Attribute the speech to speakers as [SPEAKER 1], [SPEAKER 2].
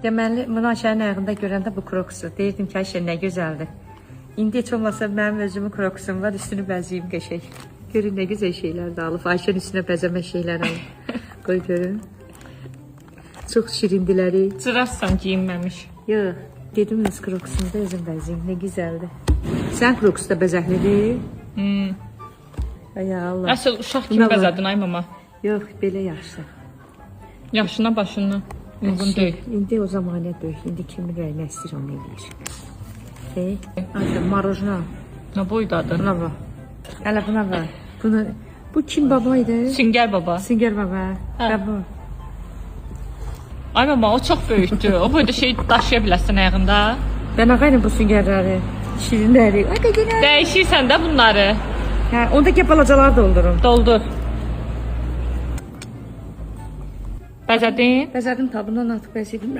[SPEAKER 1] Deməli, Münəşənin ayağında görəndə bu kroksu. Deyirdim ki, Ayşə nə gözəldir. İndi heç olmasa mənim özümün kroksum var, üstünü bəzəyim qəşək. Görün nə gözəl şeylər də alıb. Ayşənin üstünə bəzəmə şeylər alıb. Qoy görün. Çox şirindiləri.
[SPEAKER 2] Cırassan giyinməmiş.
[SPEAKER 1] Yox, dedim öz kroksumu da özüm bəzəyim. Nə gözəldir. Sən kroksu da bəzəklidir. Ay Allah.
[SPEAKER 2] Əsl uşaq kimi bəzədin ay mama.
[SPEAKER 1] Yox, belə yaxşı.
[SPEAKER 2] Yaşına başına uyğun deyil.
[SPEAKER 1] İndi o zamanə böyük. İndi kimin rəyinə istəyir onu eləyir. Ayşə, marojna.
[SPEAKER 2] Nə boydadır?
[SPEAKER 1] Buna bax. Hələ buna bax. Bunu, bu kim baba idi?
[SPEAKER 2] Süngər baba.
[SPEAKER 1] Süngər baba. Baba.
[SPEAKER 2] Ay mama, o çox böyükdür. O boyda şey daşıya bilərsən ayağında.
[SPEAKER 1] Ben ağayla bu süngərləri, şirinləri.
[SPEAKER 2] Dəyişirsən də bunları.
[SPEAKER 1] Hə, ondakı balacaları doldurum.
[SPEAKER 2] Doldur. Bəzədin?
[SPEAKER 1] Bəzədim tabından atıb bəzəyim.